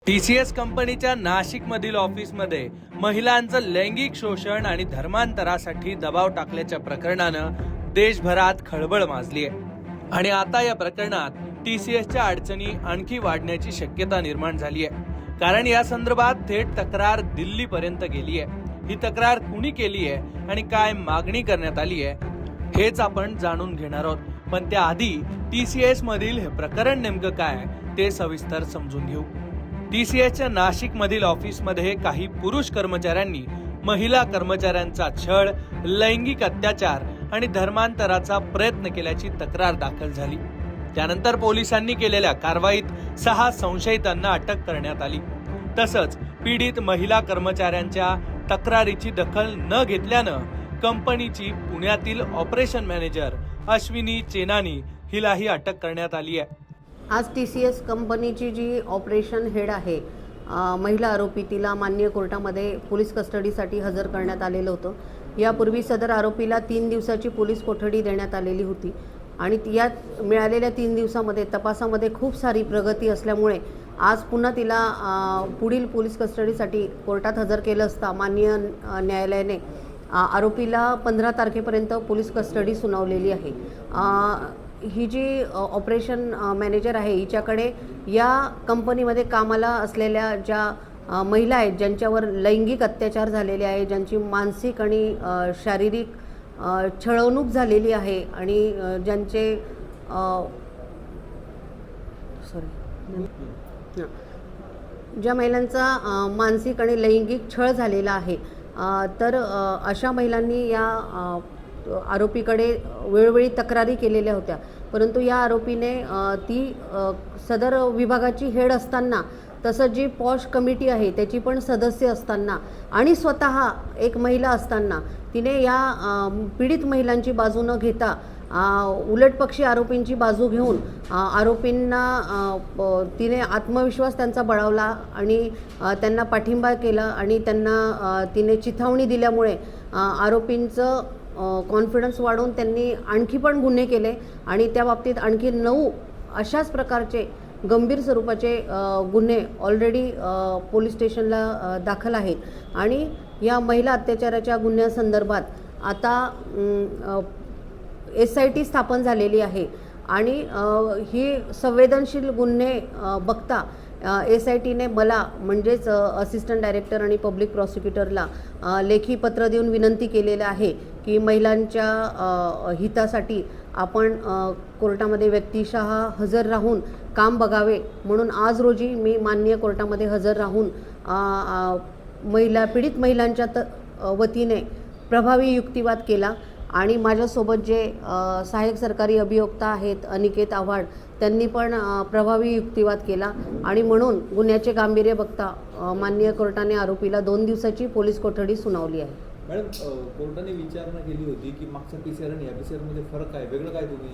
TCS कंपनीच्या नाशिकमधील ऑफिसमध्ये महिलांचं लैंगिक शोषण आणि धर्मांतरासाठी दबाव टाकल्याच्या प्रकरणानं देशभरात खळबळ माजली आहे. आणि आता या प्रकरणात TCSच्या अडचणी आणखी वाढण्याची शक्यता निर्माण झाली आहे. कारण या संदर्भात थेट तक्रार दिल्लीपर्यंत गेली आहे. ही तक्रार कुणी केली आहे आणि काय मागणी करण्यात आली आहे हेच आपण जाणून घेणार आहोत. पण त्याआधी TCS मधील हे प्रकरण नेमकं काय ते सविस्तर समजून घेऊ. TCSच्या नाशिक मधील ऑफिसमध्ये काही पुरुष कर्मचाऱ्यांनी महिला कर्मचाऱ्यांचा छळ, लैंगिक अत्याचार आणि धर्मांतराचा प्रयत्न केल्याची तक्रार दाखल झाली. त्यानंतर पोलिसांनी केलेल्या कारवाईत 6 संशयितांना अटक करण्यात आली. तसंच पीडित महिला कर्मचाऱ्यांच्या तक्रारीची दखल न घेतल्यानं कंपनीची पुण्यातील ऑपरेशन मॅनेजर अश्विनी चेनानी हिलाही अटक करण्यात आली आहे. आज TCS कंपनीची जी ऑपरेशन हेड आहे, महिला आरोपी, तिला माननीय कोर्टामध्ये पोलीस कस्टडीसाठी हजर करण्यात आलेलं होतं. यापूर्वी सदर आरोपीला 3 दिवसाची पोलीस कोठडी देण्यात आलेली होती आणि यात मिळालेल्या 3 दिवसामध्ये तपासामध्ये खूप सारी प्रगती असल्यामुळे आज पुन्हा तिला पुढील पोलीस कस्टडीसाठी कोर्टात हजर केलं असता माननीय न्यायालयाने आरोपीला 15 तारखेपर्यंत पोलीस कस्टडी सुनावलेली आहे. ही जी ऑपरेशन मॅनेजर आहे, हिच्याकडे या कंपनीमध्ये कामाला असलेल्या ज्या महिला आहेत, ज्यांच्यावर लैंगिक अत्याचार झालेले आहे, ज्यांची मानसिक आणि शारीरिक छळवणूक झालेली आहे आणि ज्यांचे ज्या महिलांचा मानसिक आणि लैंगिक छळ झालेला आहे, तर अशा महिलांनी या आरोपीकडे वेळोवेळी तक्रारी केलेल्या होत्या. परंतु या आरोपीने ती सदर विभागाची हेड असताना, तसंच जी पॉश कमिटी आहे त्याची पण सदस्य असताना आणि स्वतः एक महिला असताना तिने या पीडित महिलांची बाजू न घेता उलटपक्षी आरोपींची बाजू घेऊन आरोपींना तिने आत्मविश्वास त्यांचा बळावला आणि त्यांना पाठिंबा केला आणि त्यांना तिने चिथावणी दिल्यामुळे आरोपींचं कॉन्फिडन्स वाढवून त्यांनी आणखी पण गुन्हे केले आणि त्या बाबतीत आणखी 9 अशाच प्रकारचे गंभीर स्वरूपाचे गुन्हे ऑलरेडी पोलीस स्टेशनला दाखल आहेत. आणि या महिला अत्याचाराच्या गुन्ह्यासंदर्भात आता SIT स्थापन झालेली आहे आणि ही संवेदनशील गुन्हे बघता SITने मला म्हणजेच असिस्टंट डायरेक्टर आणि पब्लिक प्रॉसिक्युटरला लेखी पत्र देऊन विनंती केलेलं आहे की महिलांच्या हितासाठी आपण कोर्टामध्ये व्यक्तिशः हजर राहून काम बघावे. म्हणून आज रोजी मी माननीय कोर्टामध्ये हजर राहून पीडित महिलांच्या वतीने प्रभावी युक्तिवाद केला आणि माझ्यासोबत जे सहाय्यक सरकारी अभियोक्ता आहेत अनिकेत आव्हाड, त्यांनी पण प्रभावी युक्तिवाद केला आणि म्हणून गुन्ह्याचे गांभीर्य बघता माननीय कोर्टाने आरोपीला 2 दिवसाची पोलीस कोठडी सुनावली आहे. मॅडम, कोर्टाने विचारणा केली होती की मागच्या PCR आणि या PCR मध्ये फरक आहे, वेगळं काय तुम्ही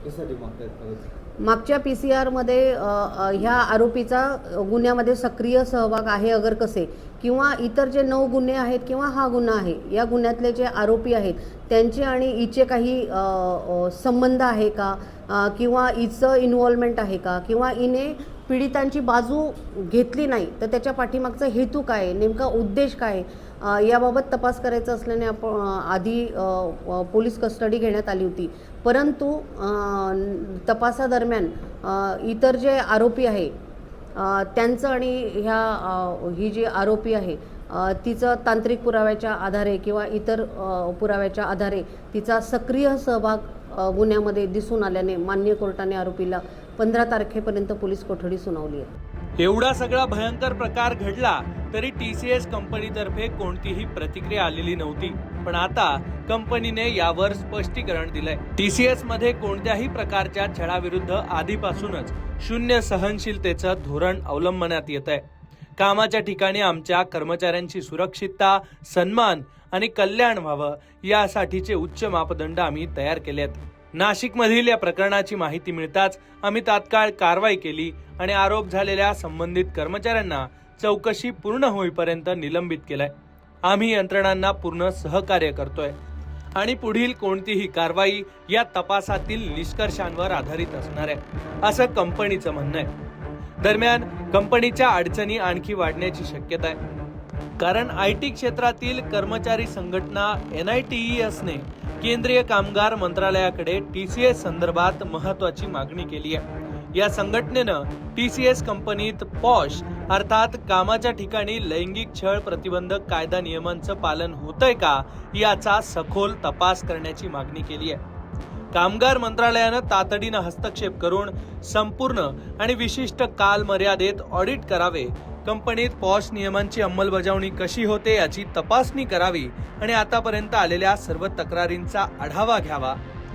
कशासाठी मागतायत? मागच्या PCR मध्ये ह्या आरोपीचा गुन्ह्यामध्ये सक्रिय सहभाग आहे अगर कसे, किंवा इतर जे 9 गुन्हे आहेत किंवा हा गुन्हा आहे, या गुन्ह्यातले जे आरोपी आहेत त्यांचे आणि हिचे काही संबंध आहे का, किंवा हिचं इन्व्हॉल्वमेंट आहे का, किंवा हिने पीडितांची बाजू घेतली नाही तर त्याच्या पाठीमागचा हेतू काय, नेमका उद्देश काय, याबाबत तपास करायचा असल्याने आपण आधी पोलीस कस्टडी घेण्यात आली होती. परंतु तपासादरम्यान इतर जे आरोपी आहे त्यांचं आणि ही जी आरोपी आहे तिचं तांत्रिक पुराव्याच्या आधारे किंवा इतर पुराव्याच्या आधारे तिचा सक्रिय सहभाग गुन्ह्यामध्ये दिसून आल्याने माननीय कोर्टाने आरोपीला 15 तारखेपर्यंत पोलीस कोठडी सुनावली आहे. एवढा सगळा भयंकर प्रकार घडला तरी TCS कंपनीतर्फे कोणतीही प्रतिक्रिया आलेली नव्हती. पण आता कंपनीने यावर स्पष्टीकरण दिलंय. TCS मध्ये कोणत्याही प्रकारच्या छळाविरुद्ध आधीपासूनच शून्य सहनशीलतेचं धोरण अवलंबण्यात येत आहे. कामाच्या ठिकाणी आमच्या कर्मचाऱ्यांची सुरक्षितता, सन्मान आणि कल्याण व्हावं यासाठीचे उच्च मापदंड आम्ही तयार केलेत. नाशिकमधील या प्रकरणाची माहिती मिळताच आम्ही तात्काळ कारवाई केली आणि आरोप झालेल्या संबंधित कर्मचाऱ्यांना चौकशी पूर्ण होईपर्यंत निलंबित केलंय. आम्ही यंत्रणांना पूर्ण सहकार्य करतोय आणि पुढील कोणतीही कारवाई या तपासातील निष्कर्षांवर आधारित असणार आहे, असं कंपनीचं म्हणणं आहे. दरम्यान कंपनीच्या अडचणी आणखी वाढण्याची शक्यता आहे, कारण IT क्षेत्रातील कर्मचारी संघटना NITES ने केंद्रीय कामगार मंत्रालयाकडे TCS संदर्भात महत्वाची मागणी केली आहे. या संघटनेनं TCS कंपनीत पॉश अर्थात कामाच्या ठिकाणी लैंगिक छळ प्रतिबंधक कायदा नियमांचं पालन होतंय का याचा सखोल तपास करण्याची मागणी केली आहे. कामगार मंत्रालयानं तातडीनं हस्तक्षेप करून संपूर्ण आणि विशिष्ट काल मर्यादेत ऑडिट करावे, कंपनीत पॉश नियमांची अंमलबजावणी कशी होते याची तपासणी करावी आणि आतापर्यंत आलेल्या सर्व तक्रारींचा आढावा घ्यावा.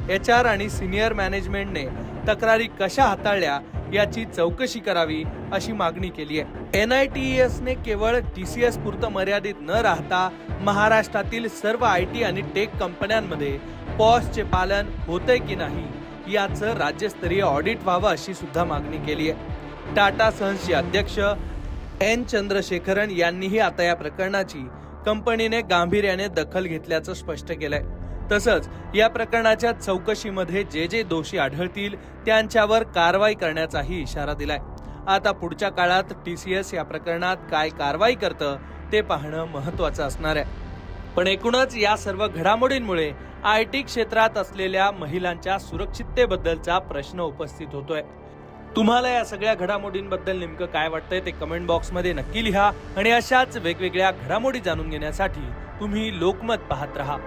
HR आणि सिनियर मॅनेजमेंटने तक्रारी कशा हाताळल्या याची चौकशी करावी अशी मागणी केली आहे. NITES ने केवळ TCS पुरतं मर्यादित न राहता महाराष्ट्रातील सर्व IT आणि टेक कंपन्यांमध्ये पॉशचे पालन होतंय की नाही याचं राज्यस्तरीय ऑडिट व्हावं अशी सुद्धा मागणी केली आहे. टाटा सन्सचे अध्यक्ष N चंद्रशेखरन यांनीही आता या प्रकरणाची कंपनीने गांभीर्याने दखल घेतल्याचं स्पष्ट केलंय. तसंच या प्रकरणाच्या चौकशीमध्ये जे दोषी आढळतील त्यांच्यावर कारवाई करण्याचाही इशारा दिलाय. आता पुढच्या काळात TCS या प्रकरणात काय कारवाई करतं ते पाहणं महत्वाचं असणार आहे. पण एकूणच या सर्व घडामोडींमुळे IT क्षेत्रात असलेल्या महिलांच्या सुरक्षिततेबद्दलचा प्रश्न उपस्थित होतोय. तुम्हाला या सगळ्या घडामोडींबद्दल नेमकं काय वाटतंय ते कमेंट बॉक्समध्ये नक्की लिहा आणि अशाच वेगवेगळ्या घडामोडी जाणून घेण्यासाठी तुम्ही लोकमत पाहत राहा.